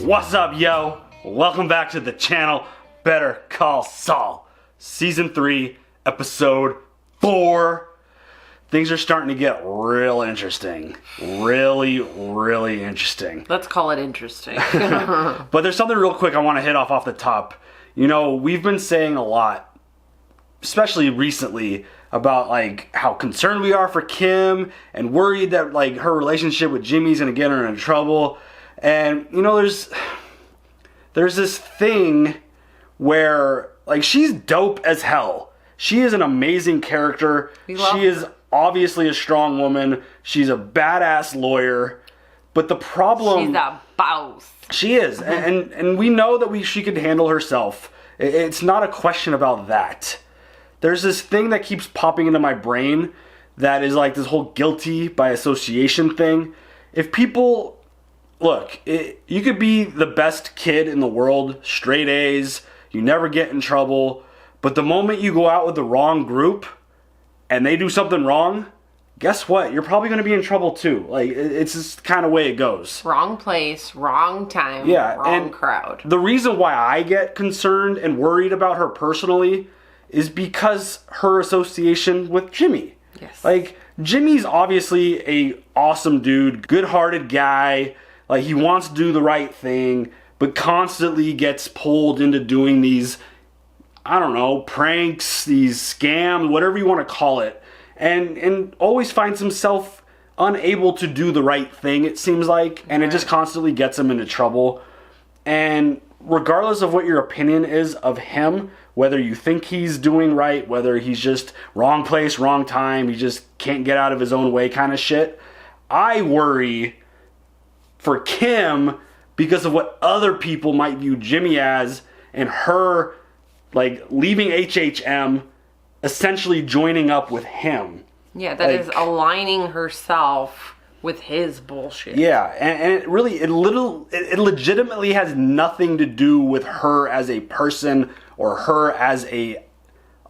What's up, yo? Welcome back to the channel, Better Call Saul. Season 3, Episode 4. Things are starting to get real interesting. Really interesting. Let's call it interesting. But there's something real quick I want to hit off the top. You know, we've been saying a lot, especially recently, about like how concerned we are for Kim and worried that like her relationship with Jimmy's gonna get her into trouble. And you know, there's this thing where like she's dope as hell. She is an amazing character. She is obviously a strong woman. She's a badass lawyer. But the problem, she's a boss. She is, and we know that she could handle herself. It's not a question about that. There's this thing that keeps popping into my brain that is like this whole guilty by association thing. If people, look, you could be the best kid in the world, straight A's, you never get in trouble, but the moment you go out with the wrong group and they do something wrong, guess what? You're probably going to be in trouble too. Like, it's just the kind of way it goes. Wrong place, wrong time, wrong crowd. The reason why I get concerned and worried about her personally is because her association with Jimmy. Yes. Like, Jimmy's obviously a awesome dude, good-hearted guy. Like, he wants to do the right thing, but constantly gets pulled into doing these, I don't know, pranks, these scams, whatever you want to call it. And always finds himself unable to do the right thing, it seems like. And it just constantly gets him into trouble. And regardless of what your opinion is of him, whether you think he's doing right, whether he's just wrong place, wrong time, he just can't get out of his own way kind of shit, I worry for Kim because of what other people might view Jimmy as, and her like leaving HHM, essentially joining up with him. Yeah, that is aligning herself with his bullshit. Yeah, and it really, it legitimately has nothing to do with her as a person or her as a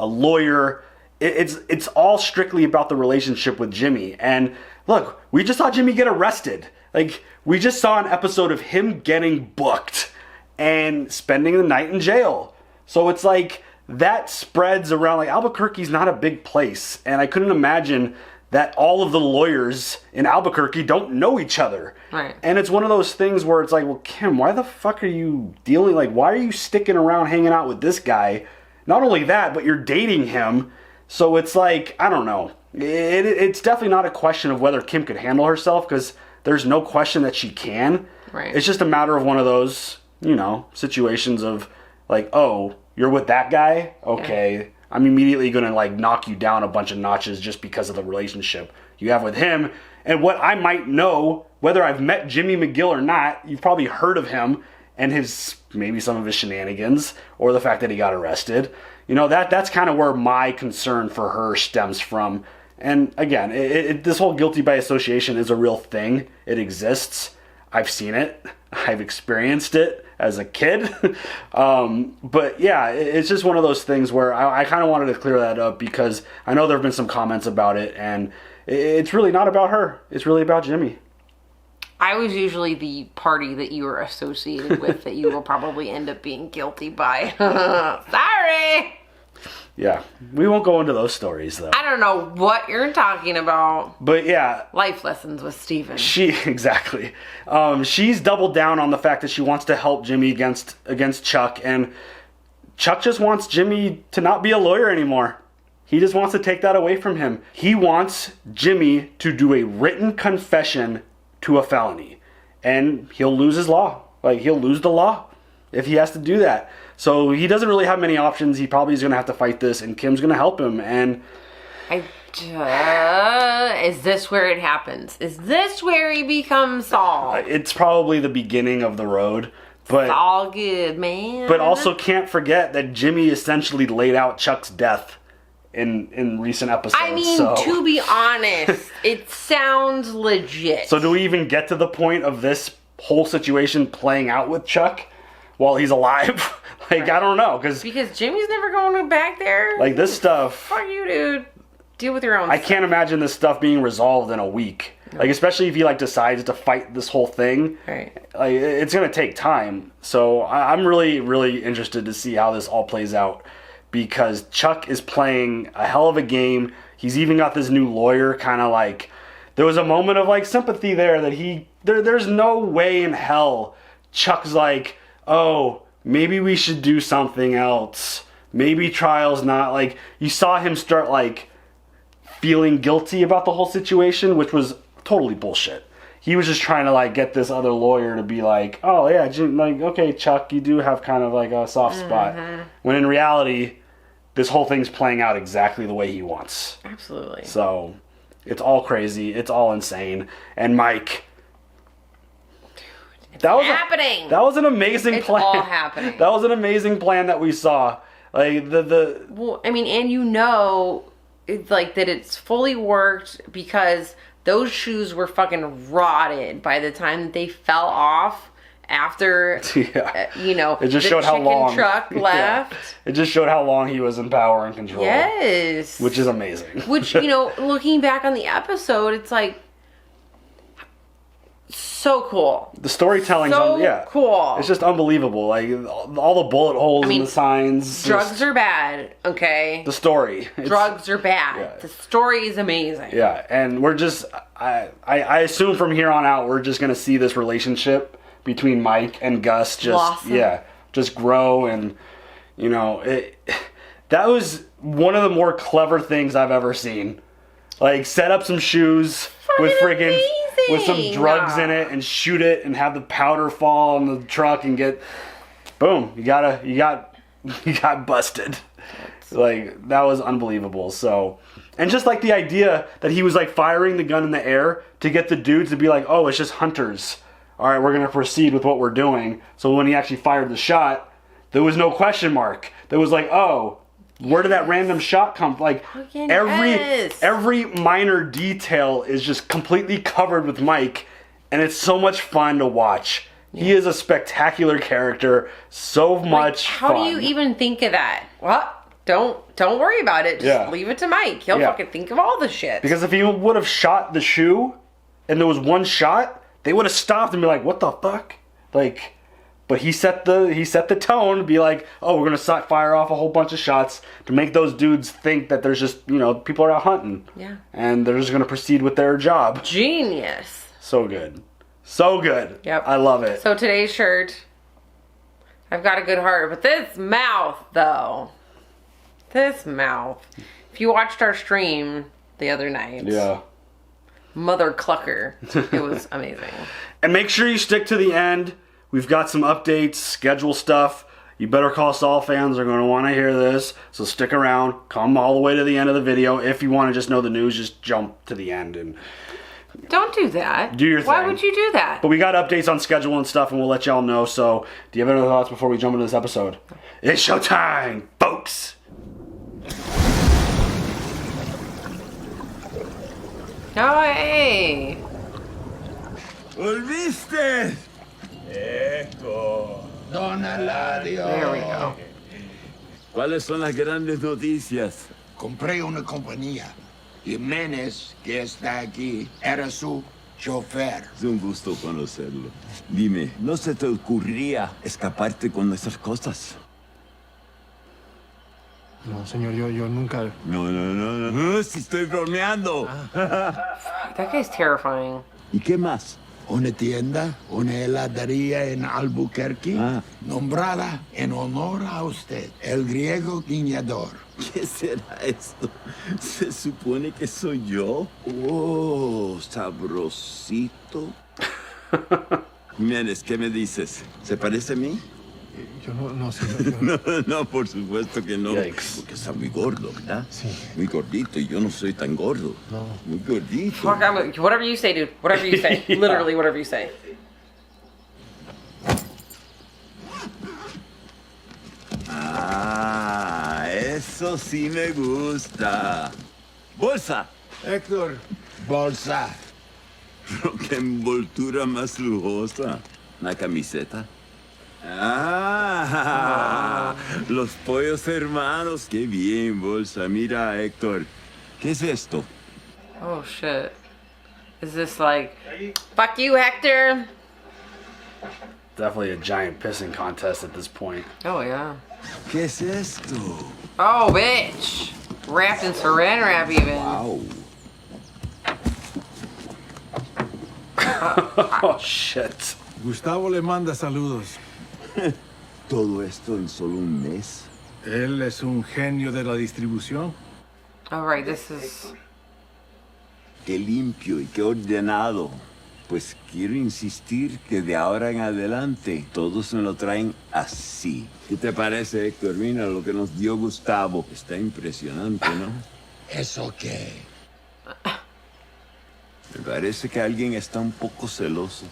lawyer. It's all strictly about the relationship with Jimmy. And look, we just saw Jimmy get arrested. Like, we just saw an episode of him getting booked and spending the night in jail. So it's like, that spreads around. Like, Albuquerque's not a big place, and I couldn't imagine that all of the lawyers in Albuquerque don't know each other. Right. And it's one of those things where it's like, well, Kim, why the fuck are you dealing, like, why are you sticking around hanging out with this guy? Not only that, but you're dating him. So it's like, I don't know. It's definitely not a question of whether Kim could handle herself, because there's no question that she can. Right. It's just a matter of one of those, you know, situations of like, oh, you're with that guy? Okay. Yeah. I'm immediately going to like knock you down a bunch of notches just because of the relationship you have with him. And what I might know, whether I've met Jimmy McGill or not, you've probably heard of him and maybe some of his shenanigans or the fact that he got arrested. You know, that's kind of where my concern for her stems from. And again, this whole guilty by association is a real thing. It exists. I've seen it. I've experienced it as a kid. But yeah, it's just one of those things where I kind of wanted to clear that up because I know there have been some comments about it, and it's really not about her. It's really about Jimmy. I was usually the party that you were associated with that you will probably end up being guilty by. Sorry! Yeah, we won't go into those stories though. I don't know what you're talking about. But yeah. Life lessons with Steven. Exactly. She's doubled down on the fact that she wants to help Jimmy against Chuck, and Chuck just wants Jimmy to not be a lawyer anymore. He just wants to take that away from him. He wants Jimmy to do a written confession to a felony, and he'll lose his law. Like, he'll lose the law if he has to do that. So he doesn't really have many options. He probably is going to have to fight this, and Kim's going to help him. And is this where it happens? Is this where he becomes Saul? It's probably the beginning of the road. But it's all good, man. But also can't forget that Jimmy essentially laid out Chuck's death in recent episodes. I mean, to be honest, it sounds legit. So do we even get to the point of this whole situation playing out with Chuck while he's alive? Like, right. I don't know. Because Jimmy's never going back there. Like, this stuff. Fuck you, dude. Deal with your own stuff. I can't imagine this stuff being resolved in a week. Like, especially if he, like, decides to fight this whole thing. Right. Like, it's going to take time. So I'm really, really interested to see how this all plays out. Because Chuck is playing a hell of a game. He's even got this new lawyer kind of like... There was a moment of, like, sympathy there that there's no way in hell Chuck's like, oh, maybe we should do something else. Maybe trial's not, like... You saw him start, like, feeling guilty about the whole situation, which was totally bullshit. He was just trying to, like, get this other lawyer to be like, oh, yeah, like, okay, Chuck, you do have kind of, like, a soft spot. When in reality, this whole thing's playing out exactly the way he wants. Absolutely. So, it's all crazy. It's all insane. And Mike... That was happening. That was an amazing plan. It's all happening. That was an amazing plan that we saw. Like, Well, I mean, and you know... It's like that it's fully worked because those shoes were fucking rotted by the time that they fell off after, you know, it just the showed how long truck left. It just showed how long he was in power and control. Yes. Which is amazing. Which, you know, looking back on the episode, it's like, so cool. The storytelling, cool. It's just unbelievable. Like all the bullet holes in the signs. Drugs are bad. Okay. The story. Drugs are bad. Yeah. The story is amazing. Yeah, and we're just. I assume from here on out we're just gonna see this relationship between Mike and Gus just grow, and you know that was one of the more clever things I've ever seen. Like set up some shoes with friggin' with some drugs in it and shoot it and have the powder fall on the truck and get boom, you got busted. Like that was unbelievable. So, and just like the idea that he was like firing the gun in the air to get the dudes to be like, "Oh, it's just hunters. All right, we're going to proceed with what we're doing." So when he actually fired the shot, there was no question mark. There was like, "Oh, where did that random shot come from?" Like every minor detail is just completely covered with Mike, and it's so much fun to watch. Yeah. He is a spectacular character. So much fun. How do you even think of that? Well, don't worry about it. Just leave it to Mike. He'll fucking think of all the shit. Because if he would have shot the shoe, and there was one shot, they would have stopped and be like, "What the fuck?" Like. But he set the tone to be like, oh, we're going to fire off a whole bunch of shots to make those dudes think that there's just, you know, people are out hunting. Yeah. And they're just going to proceed with their job. Genius. So good. So good. Yep. I love it. So today's shirt, I've got a good heart, but this mouth, though. This mouth. If you watched our stream the other night. Yeah. Mother clucker. It was amazing. And make sure you stick to the end. We've got some updates, schedule stuff. You Better Call Saul fans are going to want to hear this. So stick around. Come all the way to the end of the video. If you want to just know the news, just jump to the end. And don't do that. Do your thing. Why would you do that? But we got updates on schedule and stuff, and we'll let y'all know. So do you have any other thoughts before we jump into this episode? It's showtime, folks. Oh, hey. ¿Volviste? Esto. Don Hilario. There we go. ¿Cuáles son las grandes noticias? Compré una compañía. Yanez, que está aquí, era su chofer. Es un gusto conocerlo. Dime, ¿no se te ocurría escaparte con nuestras cosas? No, señor, yo nunca... No, si estoy bromeando. That guy's terrifying. ¿Y qué más? Una tienda, una heladería en Albuquerque, nombrada en honor a usted, el griego guiñador. ¿Qué será esto? ¿Se supone que soy yo? Oh, Sabrosito. Jiménez, ¿qué me dices? ¿Se parece a mí? Yo no, señor. No, por supuesto que no. Yikes. Porque está muy gordo, ¿verdad? Sí. Muy gordito, y yo no soy tan gordo. No. Muy gordito. Fuck, whatever you say, dude. Whatever you say. Yeah. Literally, whatever you say. Ah, eso sí me gusta. Bolsa. Héctor, bolsa. Qué envoltura más lujosa. Una camiseta. Ah, los pollos hermanos. Qué bien, bolsa. Mira, Héctor. ¿Qué es esto? Oh, shit. Is this like, fuck you, Hector? Definitely a giant pissing contest at this point. Oh, yeah. ¿Qué es esto? Oh, bitch. Wrapped in saran wrap, even. Wow. Oh, shit. Gustavo le manda saludos. ¿Todo esto en solo un mes? Él es un genio de la distribución. All right, this is... Qué limpio y qué ordenado. Pues quiero insistir que de ahora en adelante todos me lo traen así. ¿Qué te parece, Héctor? Mira lo que nos dio Gustavo. Está impresionante, ¿no? ¿Eso qué? Me parece que alguien está un poco celoso.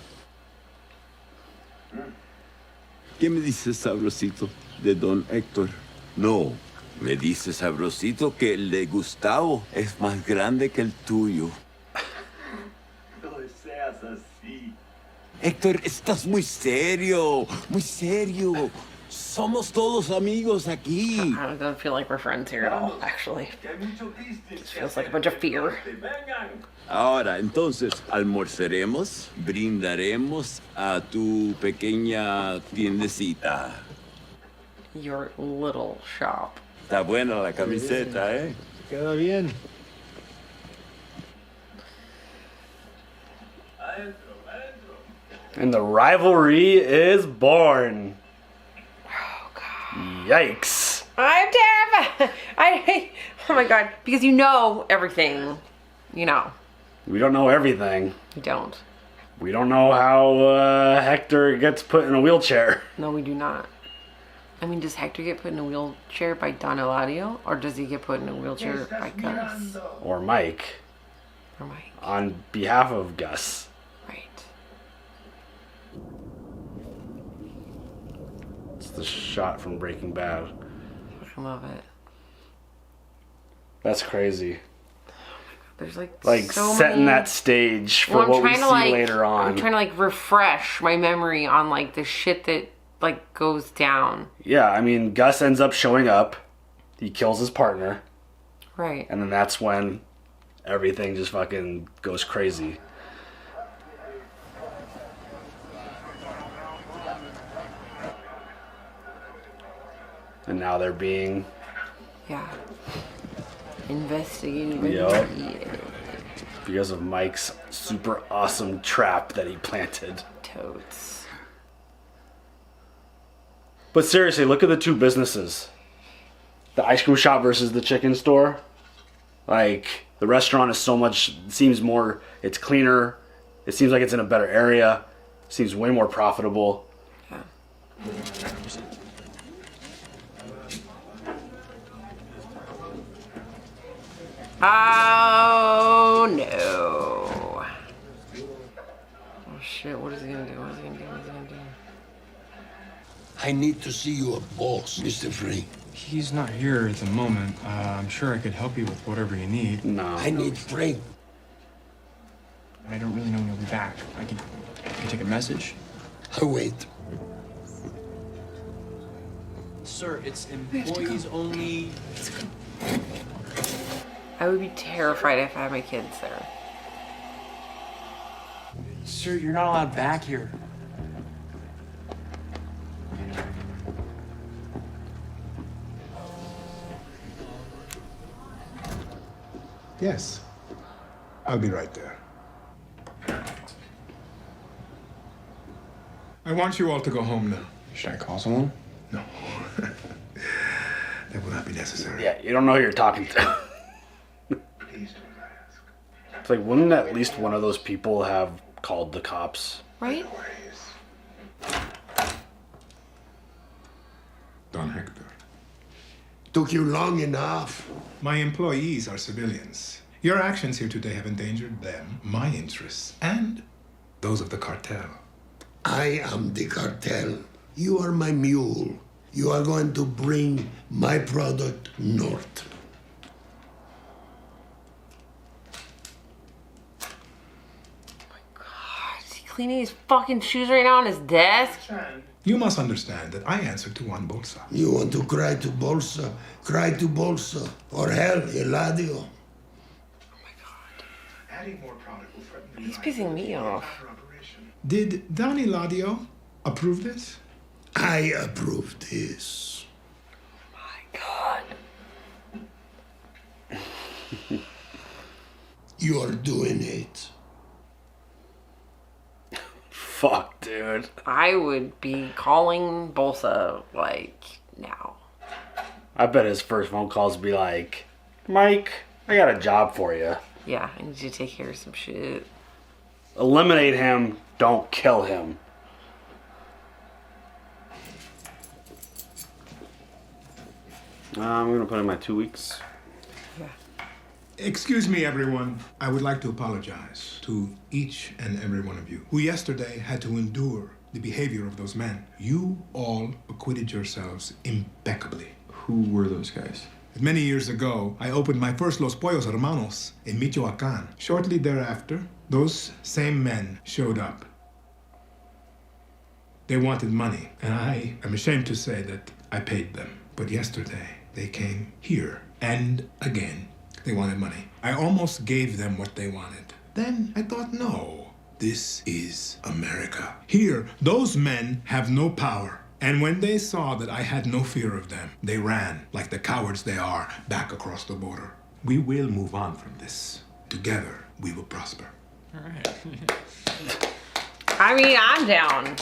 ¿Qué me dice Sabrosito de don Héctor? No, me dice Sabrosito que el de Gustavo es más grande que el tuyo. No seas así. Héctor, estás muy serio, muy serio. Somos todos amigos aquí. I don't feel like we're friends here at all, actually. It feels like a bunch of fear. Ahora, entonces, almorzaremos, brindaremos a tu pequeña tiendecita. Your little shop. Está buena la camiseta, ¿eh? Queda bien. And the rivalry is born. Oh, God. Yikes. I'm terrified. Oh, my God. Because you know everything. You know. We don't know everything. You don't. We don't know how Hector gets put in a wheelchair. No, we do not. I mean, does Hector get put in a wheelchair by Don Hilario? Or does he get put in a wheelchair by Gus? Or Mike. Or Mike. On behalf of Gus. Right. It's the shot from Breaking Bad. I love it. That's crazy. There's like so setting many... that stage for what we see later on. I'm trying to like refresh my memory on like the shit that like goes down. Yeah, I mean, Gus ends up showing up. He kills his partner. Right. And then that's when everything just fucking goes crazy. And now they're being... Yeah. Investigated. Yep. Because of Mike's super awesome trap that he planted. Totes. But seriously, look at the two businesses. The ice cream shop versus the chicken store. Like, the restaurant is so much, seems more, it's cleaner. It seems like it's in a better area. Seems way more profitable. Yeah. Oh, no. Oh, shit. What is he gonna do? What is he gonna do? What is he gonna do? I need to see your boss, Mr. Free. He's not here at the moment. I'm sure I could help you with whatever you need. No. I need Frank. I don't really know when he'll be back. I can take a message. I wait. Sir, it's employees only. I would be terrified if I had my kids there. Sir, you're not allowed back here. Yes. I'll be right there. I want you all to go home now. Should I call someone? No. That will not be necessary. Yeah, you don't know who you're talking to. Please don't ask. It's like, wouldn't at least one of those people have called the cops? Right? Don Hector. Took you long enough. My employees are civilians. Your actions here today have endangered them, my interests, and those of the cartel. I am the cartel. You are my mule. You are going to bring my product north. Is he cleaning his fucking shoes right now on his desk? You must understand that I answer to one bolsa. You want to cry to Bolsa? Cry to Bolsa. Or hell, Hilario. Adding more product will threaten the He's pissing me off. operation. Did Don Eladio approve this? I approve this. God. You're doing it. Fuck, dude. I would be calling Bolsa, like, now. I bet his first phone calls would be like, Mike, I got a job for you. Yeah, I need you to take care of some shit. Eliminate him, don't kill him. I'm gonna put in my 2 weeks. Excuse me, everyone. I would like to apologize to each and every one of you who yesterday had to endure the behavior of those men. You all acquitted yourselves impeccably. Who were those guys? Many years ago, I opened my first Los Pollos Hermanos in Michoacan. Shortly thereafter, those same men showed up. They wanted money, and I am ashamed to say that I paid them. But yesterday, they came here, and again, they wanted money. I almost gave them what they wanted. Then I thought, no, this is America. Here, those men have no power. And when they saw that I had no fear of them, they ran, like the cowards they are, back across the border. We will move on from this. Together, we will prosper. All right. I mean, I'm down.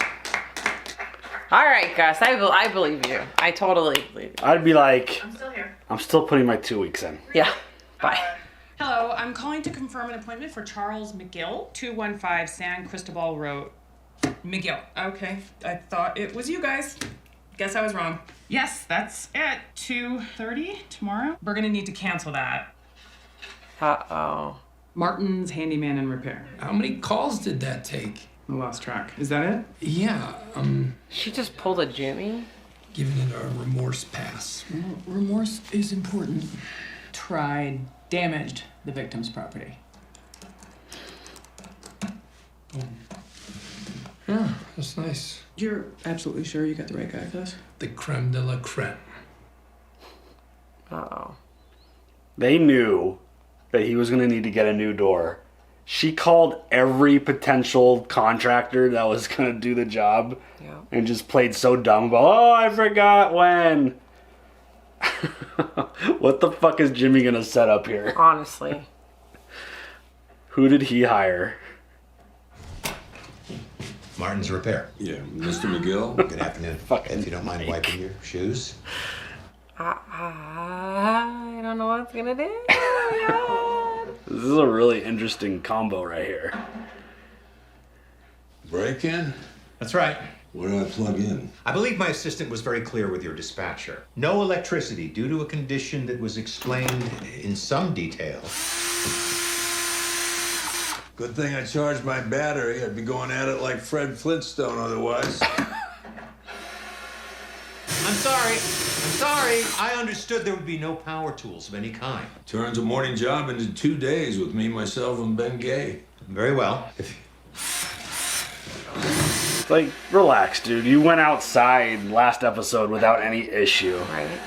All right, Gus, I believe you. I totally believe you. I'd be like, I'm still here. I'm still putting my 2 weeks in. Yeah, bye. Hello, I'm calling to confirm an appointment for Charles McGill, 215 San Cristobal Road. McGill. Okay, I thought it was you guys. Guess I was wrong. Yes, that's at 2:30 tomorrow. We're gonna need to cancel that. Uh-oh. Martin's handyman and repair. How many calls did that take? I lost track. Is that it? Yeah, She just pulled a Jimmy? giving it a remorse pass. Well, remorse is important. Tried, damaged the victim's property. Yeah, that's nice. You're absolutely sure you got the right guy for this? The creme de la creme. Uh-oh. They knew that he was gonna need to get a new door. She called every potential contractor that was gonna do the job. Yeah. And just played so dumb about, oh, I forgot when. What the fuck is Jimmy gonna set up here? Honestly. Who did he hire? Martin's Repair. Yeah, Mr. McGill. Good afternoon. If you don't mind wiping your shoes. I don't know what it's gonna do. This is a really interesting combo right here. Break-in? That's right. Where do I plug in? I believe my assistant was very clear with your dispatcher. No electricity due to a condition that was explained in some detail. Good thing I charged my battery. I'd be going at it like Fred Flintstone otherwise. I'm sorry. I understood there would be no power tools of any kind. Turns a morning job into 2 days with me, myself, and Ben Gay. Very well. Like, relax, dude. You went outside last episode without any issue. Right.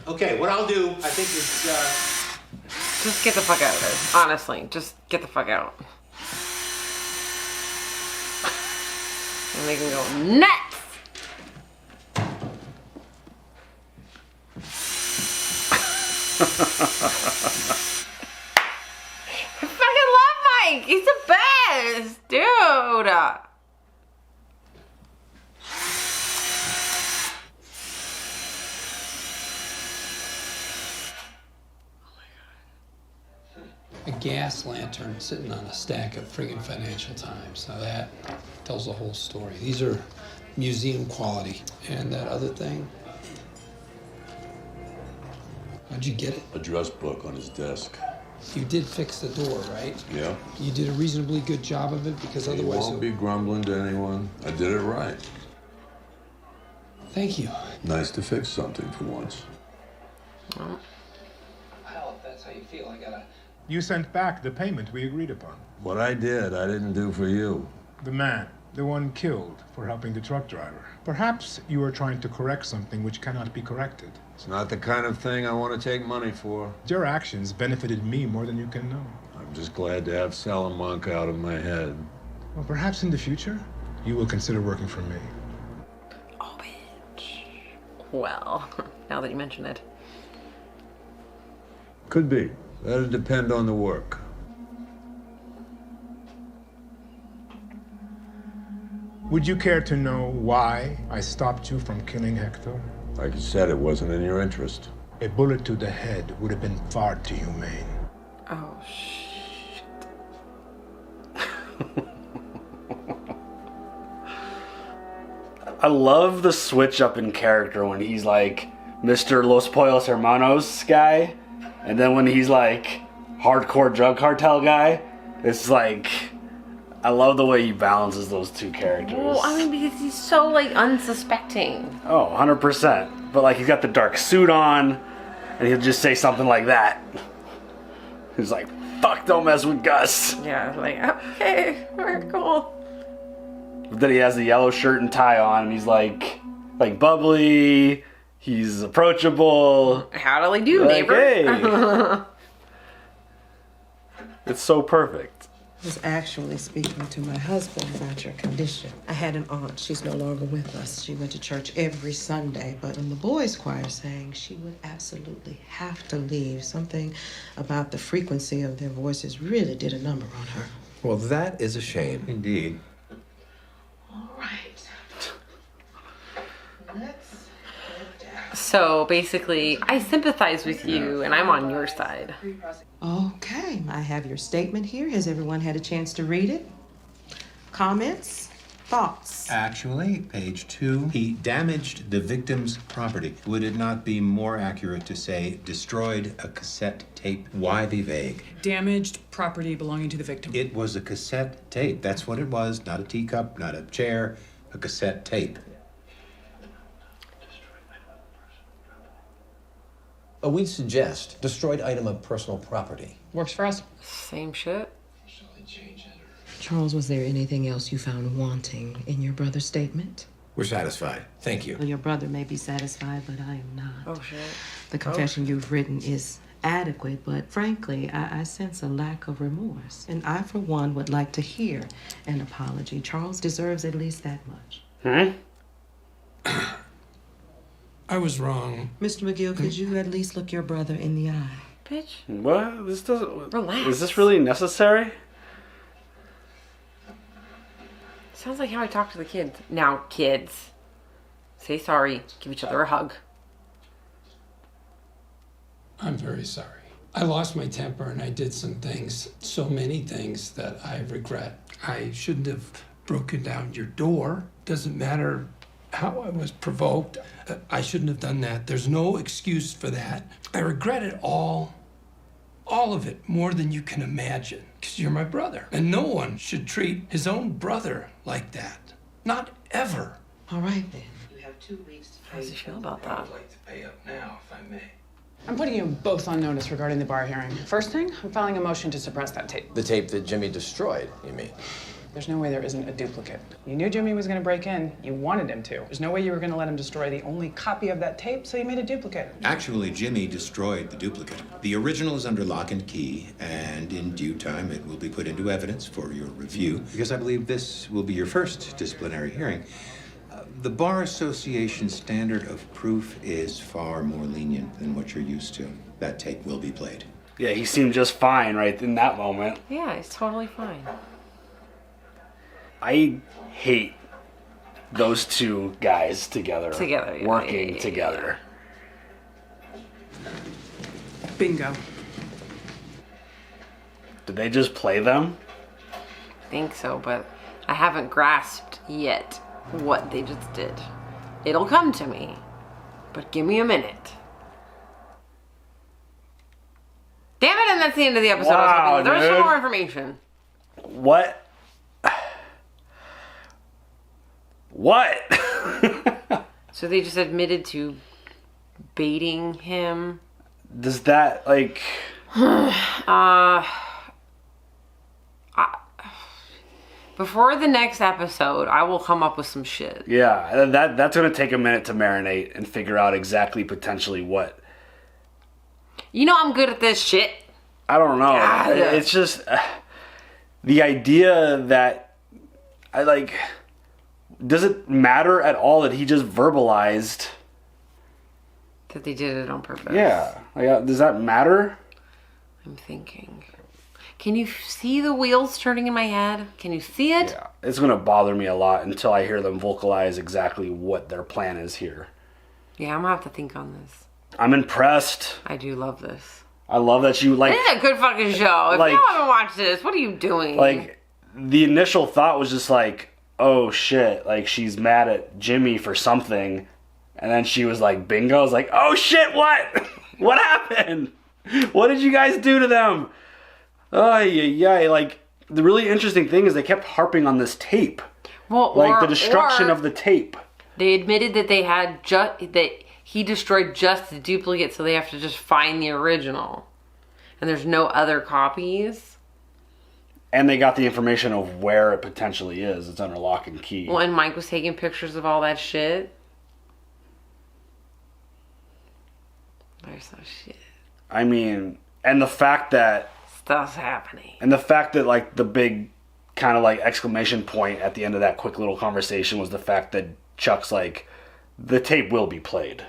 Okay, what I'll do, I think is, Just get the fuck out of this. Honestly, just get the fuck out. And they can go nuts! I fucking love Mike! He's the best! Dude! A gas lantern sitting on a stack of friggin' Financial Times. Now that tells the whole story. These are museum quality. And that other thing, how'd you get it? Address book on his desk. You did fix the door, right? Yeah. You did a reasonably good job of it because You otherwise won't be grumbling to anyone. I did it right. Thank you. Nice to fix something for once. Well, if that's how you feel, I gotta... You sent back the payment we agreed upon. What I did, I didn't do for you. The man The one killed for helping the truck driver. Perhaps you are trying to correct something which cannot be corrected. It's not the kind of thing I want to take money for. Your actions benefited me more than you can know. I'm just glad to have Salamanca out of my head. Well, perhaps in the future, you will consider working for me. Oh, bitch. Well, now that you mention it. Could be. That'll depend on the work. Would you care to know why I stopped you from killing Hector? Like you said, it wasn't in your interest. A bullet to the head would have been far too humane. Oh, shit. I love the switch up in character when he's like Mr. Los Pollos Hermanos guy, and then when he's like hardcore drug cartel guy, it's like, I love the way he balances those two characters. Well, I mean, because he's so, like, unsuspecting. Oh, 100%. But, like, he's got the dark suit on, and he'll just say something like that. He's like, fuck, don't mess with Gus. Yeah, like, okay, alright, cool. But then he has the yellow shirt and tie on, and he's like bubbly, he's approachable. How'd I do, like, neighbor? Hey. It's so perfect. I was actually speaking to my husband about your condition. I had an aunt. She's no longer with us. She went to church every Sunday, but when the boys' choir sang, she would absolutely have to leave. Something about the frequency of their voices really did a number on her. Well, that is a shame. Indeed. All right. Let's So basically, I sympathize with you, and I'm on your side. Okay, I have your statement here. Has everyone had a chance to read it? Comments? Thoughts? Actually, page 2, he damaged the victim's property. Would it not be more accurate to say destroyed a cassette tape? Why be vague? Damaged property belonging to the victim. It was a cassette tape. That's what it was. Not a teacup, not a chair, a cassette tape. We suggest destroyed item of personal property. Works for us. Same shit. Charles, was there anything else you found wanting in your brother's statement? We're satisfied. Thank you. Well, your brother may be satisfied, but I am not. Oh, shit. The confession you've written is adequate, but frankly, I sense a lack of remorse. And I, for one, would like to hear an apology. Charles deserves at least that much. I was wrong. Mr. McGill, could you at least look your brother in the eye? Bitch. What? This doesn't... Relax. Is this really necessary? Sounds like how I talk to the kids. Now, kids, say sorry. Give each other a hug. I'm very sorry. I lost my temper and I did some things, so many things that I regret. I shouldn't have broken down your door. Doesn't matter how I was provoked. I shouldn't have done that. There's no excuse for that. I regret it all of it, more than you can imagine, because you're my brother. And no one should treat his own brother like that. Not ever. All right, then. You have 2 weeks to pay. How does he feel about that? I'd like to pay up now, if I may. I'm putting you both on notice regarding the bar hearing. First thing, I'm filing a motion to suppress that tape. The tape that Jimmy destroyed, you mean? There's no way there isn't a duplicate. You knew Jimmy was gonna break in. You wanted him to. There's no way you were gonna let him destroy the only copy of that tape, so you made a duplicate. Actually, Jimmy destroyed the duplicate. The original is under lock and key, and in due time it will be put into evidence for your review, because I believe this will be your first disciplinary hearing. The Bar Association standard of proof is far more lenient than what you're used to. That tape will be played. Yeah, he seemed just fine right in that moment. Yeah, it's totally fine. I hate those two guys together. Yeah, working yeah. together. Bingo. Did they just play them? I think so, but I haven't grasped yet what they just did. It'll come to me, but give me a minute. Damn it, and that's the end of the episode. Wow, there was dude. some more information. What? What? So they just admitted to baiting him. Does that, like... Before the next episode, I will come up with some shit. Yeah, that's going to take a minute to marinate and figure out exactly potentially what. You know I'm good at this shit. I don't know. God. It's just the idea that I like. Does it matter at all that he just verbalized that they did it on purpose? Yeah. Like, does that matter? I'm thinking. Can you see the wheels turning in my head? Can you see it? Yeah. It's going to bother me a lot until I hear them vocalize exactly what their plan is here. Yeah, I'm going to have to think on this. I'm impressed. I do love this. I love that you like. This is a good fucking show. If like, you haven't watched this, what are you doing? Like, the initial thought was just like, oh shit, like she's mad at Jimmy for something. And then she was like, bingo. I was like, oh shit, what? What happened? What did you guys do to them? Oh, yeah. Like, the really interesting thing is they kept harping on this tape. Well, like, the destruction of the tape. They admitted that they had that he destroyed just the duplicate, so they have to just find the original. And there's no other copies. And they got the information of where it potentially is. It's under lock and key. Well, and Mike was taking pictures of all that shit. There's no shit. I mean, and the fact that... Stuff's happening. And the fact that, like, the big kind of, like, exclamation point at the end of that quick little conversation was the fact that Chuck's like, the tape will be played.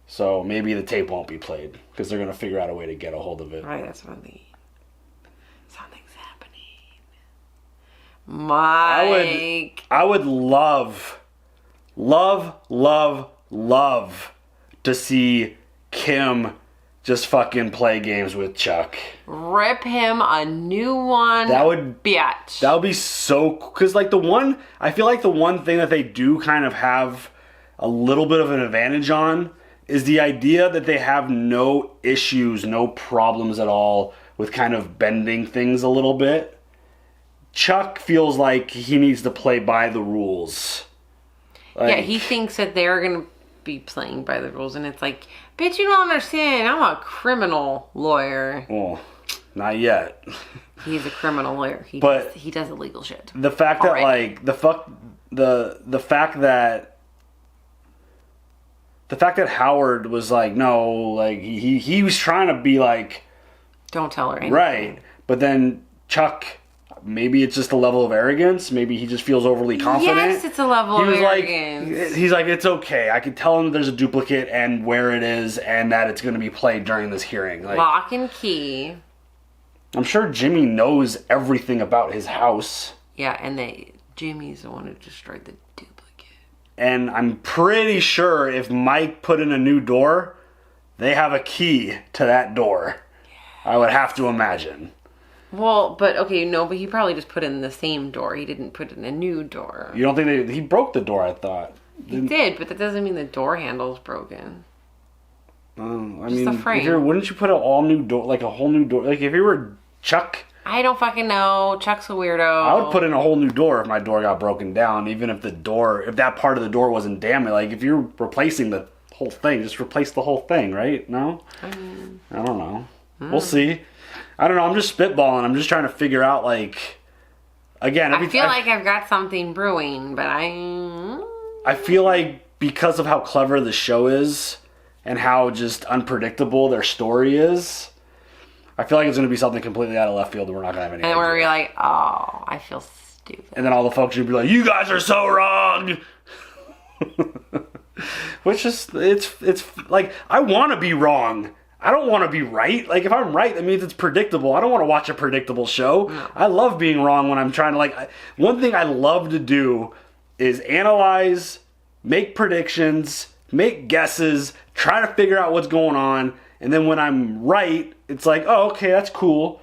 So maybe the tape won't be played because they're going to figure out a way to get a hold of it. Right, that's what I mean. Something's happening. Mike. I would love to see Kim just fucking play games with Chuck. Rip him a new one. That would bitch. That would be so, because like I feel like the one thing that they do kind of have a little bit of an advantage on is the idea that they have no issues, no problems at all with kind of bending things a little bit. Chuck feels like he needs to play by the rules. Like, yeah, he thinks that they're going to be playing by the rules, and it's like, bitch, you don't understand. I'm a criminal lawyer. Well, not yet. He's a criminal lawyer. He does illegal shit. The fact that like the fact that Howard was like, no, like he was trying to be like, don't tell her anything. Right. But then Chuck, maybe it's just a level of arrogance. Maybe he just feels overly confident. Yes, it's a level of arrogance. He's like, it's okay. I can tell him there's a duplicate and where it is and that it's going to be played during this hearing. Like, lock and key. I'm sure Jimmy knows everything about his house. Yeah, and Jimmy's the one who destroyed the duplicate. And I'm pretty sure if Mike put in a new door, they have a key to that door. Yes. I would have to imagine. Well, but he probably just put in the same door. He didn't put in a new door. You don't think he broke the door, I thought. He did, but that doesn't mean the door handle's broken. I mean, wouldn't you put a whole new door? Like if you were Chuck? I don't fucking know. Chuck's a weirdo. I would put in a whole new door if my door got broken down, even if that part of the door wasn't damaged. Like if you're replacing the whole thing, just replace the whole thing, right? No? I don't know. We'll see. I don't know. I'm just spitballing. I'm just trying to figure out, like, again. I feel like I've got something brewing, but I feel like because of how clever the show is and how just unpredictable their story is, I feel like it's going to be something completely out of left field that we're not going to have any. And where you're like, oh, I feel stupid. And then all the folks will be like, you guys are so wrong. Which is, it's like, I want to be wrong. I don't want to be right. Like, if I'm right, that means it's predictable. I don't want to watch a predictable show. No. I love being wrong when I'm trying to, one thing I love to do is analyze, make predictions, make guesses, try to figure out what's going on. And then when I'm right, it's like, oh, okay, that's cool.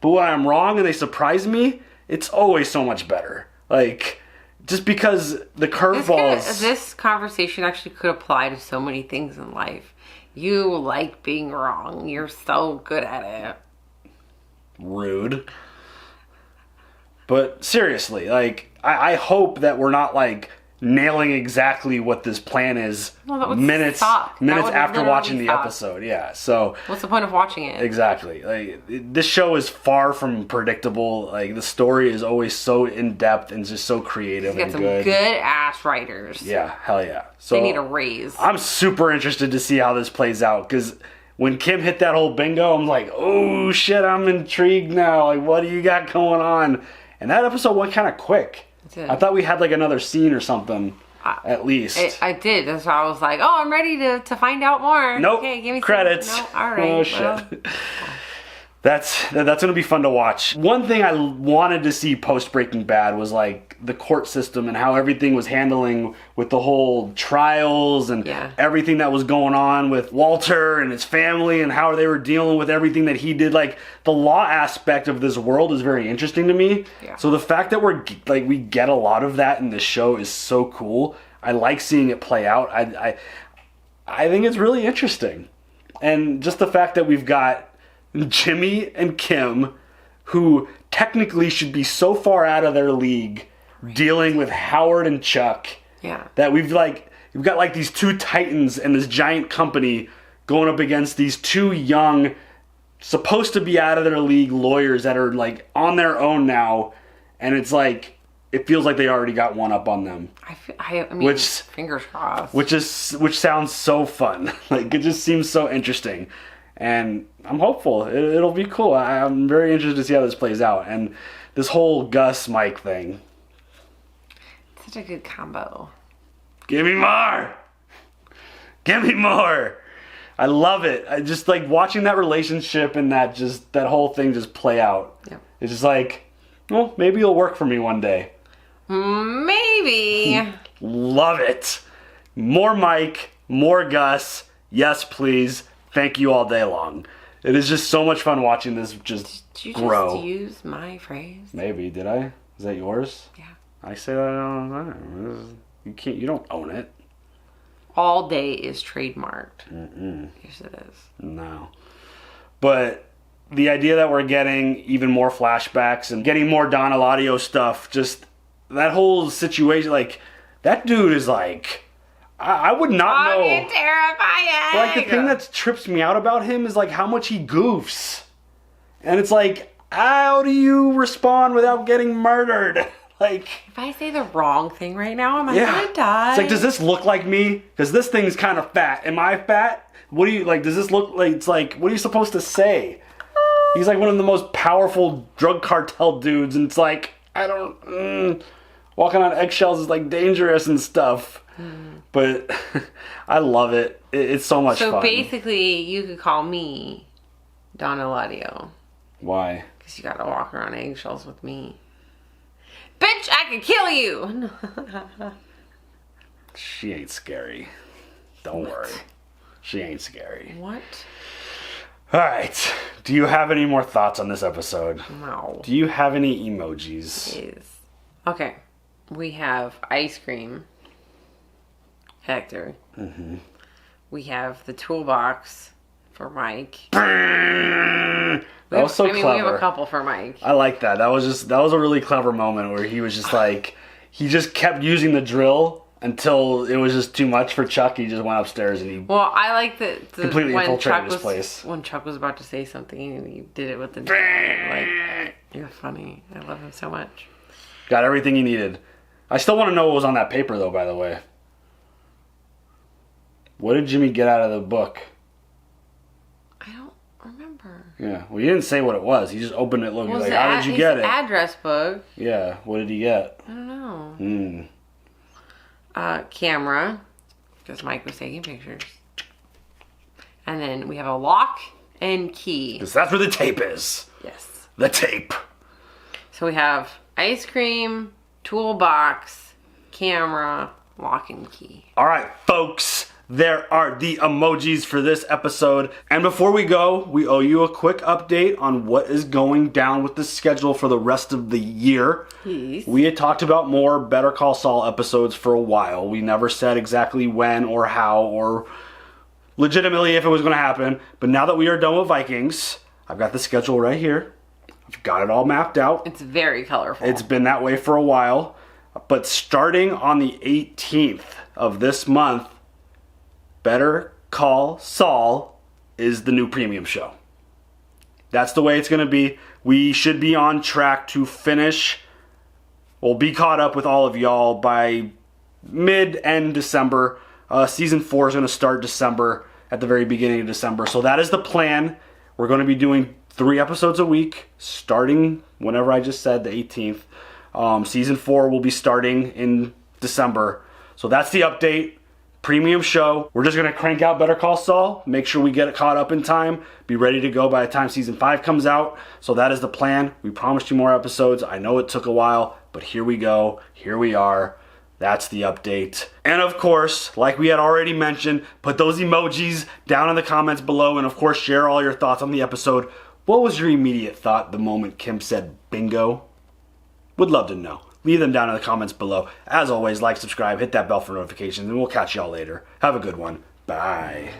But when I'm wrong and they surprise me, it's always so much better. Like, just because the curveballs... This conversation actually could apply to so many things in life. You like being wrong. You're so good at it. Rude. But seriously, like, I hope that we're not, like, nailing exactly what this plan is Well, that would minutes suck. That would after watching the literally suck. episode. Yeah, so What's the point of watching it? exactly. Like this show is far from predictable. Like the story is always so in depth and just so creative Got and some good. good ass writers. Yeah, hell yeah. So They need a raise. I'm super interested to see how this plays out because when Kim hit that whole bingo, I'm like, oh shit, I'm intrigued now. Like, what do you got going on? And that episode went kind of quick. I thought we had like another scene or something, at least. I did. That's why I was like, oh, I'm ready to find out more. Nope. Okay, give me Credits. Some. No, all right. Oh shit. That's gonna be fun to watch. One thing I wanted to see post Breaking Bad was like the court system and how everything was handling with the whole trials and everything that was going on with Walter and his family and how they were dealing with everything that he did. Like the law aspect of this world is very interesting to me. Yeah. So the fact that we get a lot of that in this show is so cool. I like seeing it play out. I think it's really interesting, and just the fact that we've got Jimmy and Kim, who technically should be so far out of their league, dealing with Howard and Chuck. Yeah. That we've got like these two titans and this giant company going up against these two young, supposed to be out of their league lawyers that are like on their own now, and it's like it feels like they already got one up on them. I mean, fingers crossed. Which sounds so fun. Like it just seems so interesting. And I'm hopeful. It'll be cool. I'm very interested to see how this plays out. And this whole Gus Mike thing. Such a good combo. Give me more! Give me more! I love it. I just like watching that relationship and that whole thing just play out. Yep. It's just like, well, maybe it'll work for me one day. Maybe. Love it. More Mike, more Gus. Yes, please. Thank you all day long. It is just so much fun watching this just Did you grow. just use my phrase? Maybe, did I? Is that yours? Yeah. I say that all the time. You don't own it. All day is trademarked. Yes, it is. No. But the idea that we're getting even more flashbacks and getting more Don Eladio stuff, just that whole situation, like, that dude is like, I would not know. It's terrifying. Like, the thing that trips me out about him is, like, how much he goofs. And it's like, how do you respond without getting murdered? Like, if I say the wrong thing right now, am I gonna die? It's like, does this look like me? Because this thing's kind of fat. Am I fat? What do you, like, does this look like, it's like, what are you supposed to say? He's like one of the most powerful drug cartel dudes, and it's like, I don't, walking on eggshells is, like, dangerous and stuff. But I love it. It's so much fun. So basically, you could call me Don Eladio. Why? Because you gotta walk around eggshells with me. Bitch, I could kill you! She ain't scary. Don't worry. She ain't scary. What? Alright. Do you have any more thoughts on this episode? No. Do you have any emojis? Yes. Okay. We have ice cream. Hector. Mm-hmm. We have the toolbox for Mike. That was so clever. We have a couple for Mike. I like that. That was a really clever moment where he was just like, he just kept using the drill until it was just too much for Chuck. He just went upstairs and he I like the completely when infiltrated Chuck his place. When Chuck was about to say something and he did it with the drill. Like, you're funny. I love him so much. Got everything he needed. I still want to know what was on that paper though, by the way. What did Jimmy get out of the book? I don't remember. Yeah, well, he didn't say what it was. He just opened it, looking like, how did you get it? Address book. Yeah, what did he get? I don't know. Camera, because Mike was taking pictures. And then we have a lock and key. Because that's where the tape is. Yes. The tape. So we have ice cream, toolbox, camera, lock and key. All right, folks. There are the emojis for this episode. And before we go, we owe you a quick update on what is going down with the schedule for the rest of the year. Please. We had talked about more Better Call Saul episodes for a while. We never said exactly when or how or legitimately if it was going to happen. But now that we are done with Vikings, I've got the schedule right here. I've got it all mapped out. It's very colorful. It's been that way for a while. But starting on the 18th of this month, Better Call Saul is the new premium show. That's the way it's going to be. We should be on track to finish. We'll be caught up with all of y'all by mid-end December. Season 4 is going to start December, at the very beginning of December. So that is the plan. We're going to be doing 3 episodes a week, starting whenever I just said, the 18th. Season 4 will be starting in December. So that's the update. Premium show. We're just going to crank out Better Call Saul, make sure we get it caught up in time, be ready to go by the time season 5 comes out. So that is the plan. We promised you more episodes. I know it took a while, but here we go. Here we are. That's the update. And of course, like we had already mentioned, put those emojis down in the comments below, and of course share all your thoughts on the episode. What was your immediate thought the moment Kim said bingo? Would love to know. Leave them down in the comments below. As always, like, subscribe, hit that bell for notifications, and we'll catch y'all later. Have a good one. Bye.